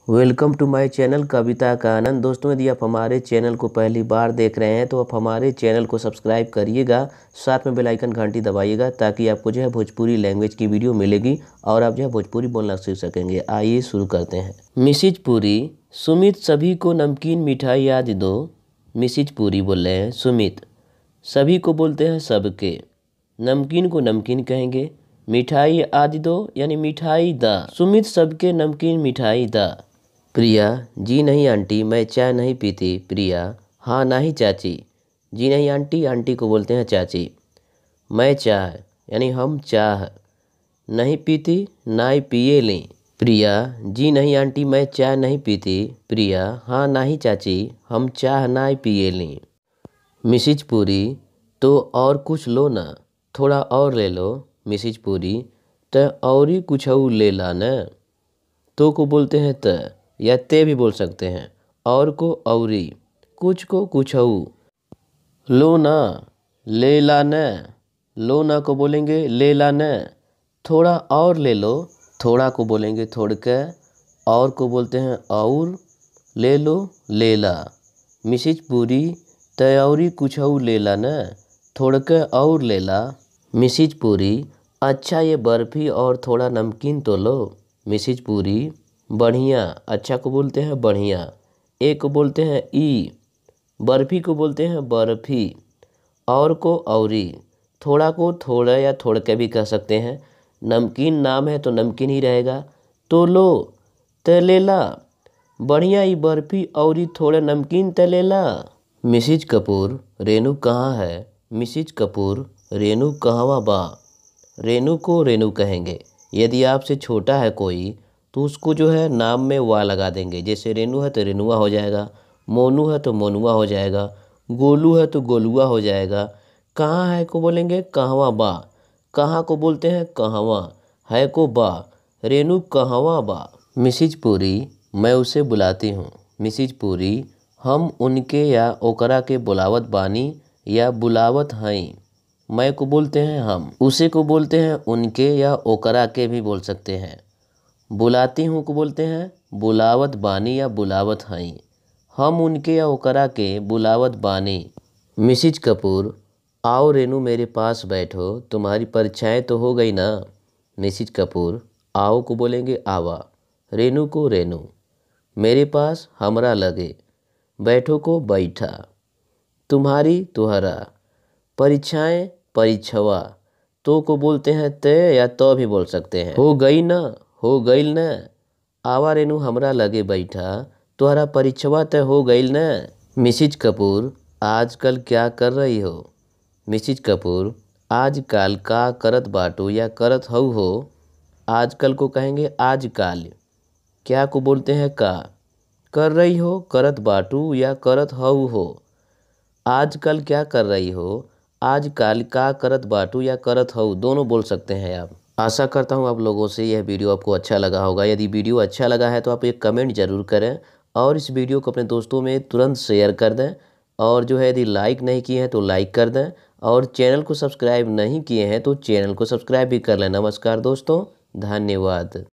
Welcome to my channel कविता का आनंद। दोस्तों, यदि आप हमारे चैनल को पहली बार देख रहे हैं तो आप हमारे चैनल को सब्सक्राइब करिएगा, साथ में बेल आइकन घंटी दबाइएगा ताकि आपको जो है भोजपुरी लैंग्वेज की वीडियो मिलेगी और आप जो है भोजपुरी बोलना सीख सकेंगे। आइए शुरू करते हैं। मिसिज पूरी, सुमित सभी को नमकीन मिठाई याद दो। मिसिज पूरी बोल रहे हैं सुमित, सभी को बोलते हैं सबके, नमकीन को नमकीन कहेंगे, मिठाई आदि दो यानी मिठाई दा। सुमित सबके नमकीन मिठाई दा। प्रिया, जी नहीं आंटी, मैं चाय नहीं पीती। प्रिया, हाँ नहीं चाची। जी नहीं आंटी, आंटी को बोलते हैं चाची। मैं चाय यानी हम चाह नहीं पीती, नाई पिए लें। प्रिया, जी नहीं आंटी, मैं चाय नहीं पीती। प्रिया, हाँ नहीं चाची, हम चाह नाई पिए लें। मिसिज पूरी, तो और कुछ लो ना, थोड़ा और ले लो। मिसिज पूरी, त और ही कुछ ले ला न। तो को बोलते हैं त या ते भी बोल सकते हैं। और को औरी, कुछ को कुछऊ। लो ना, ले ला न। लो ना को बोलेंगे ले ला न। थोड़ा और ले लो, थोड़ा को बोलेंगे थोड़ के। और को बोलते हैं और। ले लो, ले ला। मिसिज पूरी, तयौरी कुछऊ ले ला न, थोड़ के और ले ला। मिसिज पूरी, अच्छा ये बर्फ़ी और थोड़ा नमकीन तो लो। मिसिज पूरी, बढ़िया, अच्छा को बोलते हैं बढ़िया। एक को बोलते हैं ई। बर्फ़ी को बोलते हैं बर्फ़ी। और को औरी। थोड़ा को थोड़ा या थोड़ के भी कह सकते हैं। नमकीन नाम है तो नमकीन ही रहेगा। तो लो, ते ले ला। बढ़िया ही बर्फ़ी और थोड़ा नमकीन ते ले ला। मिसिज कपूर, रेनू कहाँ है। मिसिज कपूर, रेनू कहवा बा। रेनू को रेनू कहेंगे। यदि आपसे छोटा है कोई तो उसको जो है नाम में वाह लगा देंगे। जैसे रेनू है तो रेनुआ हो जाएगा, मोनू है तो मोनुआ हो जाएगा, गोलू है तो गोलुआ हो जाएगा। कहाँ है को बोलेंगे कहवा बा। कहाँ को बोलते हैं कहवा, है को बा। रेनू कहवा बा। मिसिज पूरी, मैं उसे बुलाती हूँ। मिसिज पूरी, हम उनके या ओकरा के बुलावत बानी या बुलावत हई। मैं को बोलते हैं हम, उसे को बोलते हैं उनके या ओकरा के भी बोल सकते हैं। बुलाती हूँ को बोलते हैं बुलावत बानी या बुलावत हई। हम उनके या ओकरा के बुलावत बानी। मिसिज कपूर, आओ रेनू मेरे पास बैठो, तुम्हारी परीक्षाएं तो हो गई ना। मिसिज कपूर, आओ को बोलेंगे आवा। रेनू को रेनू। मेरे पास हमरा लगे। बैठो को बैठा। तुम्हारी तुहरा। परीक्षाएं परीक्षवा। तो को बोलते हैं ते या तो भी बोल सकते हैं। हो गई ना, हो गईल न। आवा रेनू हमरा लगे बैठा, तुम्हारा परीक्षवा तय हो गईल न। मिसिज कपूर, आजकल क्या कर रही हो। मिसिज कपूर, आजकल का करत बाटू या करत हऊ हो। आजकल को कहेंगे आजकल। क्या को बोलते हैं का। कर रही हो, करत बाटू या करत हऊ हो। आजकल क्या कर रही हो, आजकल का करत बाटू या करत हऊ, दोनों बोल सकते हैं आप। आशा करता हूँ आप लोगों से यह वीडियो आपको अच्छा लगा होगा। यदि वीडियो अच्छा लगा है तो आप एक कमेंट जरूर करें और इस वीडियो को अपने दोस्तों में तुरंत शेयर कर दें। और जो है यदि लाइक नहीं किए हैं तो लाइक कर दें और चैनल को सब्सक्राइब नहीं किए हैं तो चैनल को सब्सक्राइब भी कर लें। नमस्कार दोस्तों, धन्यवाद।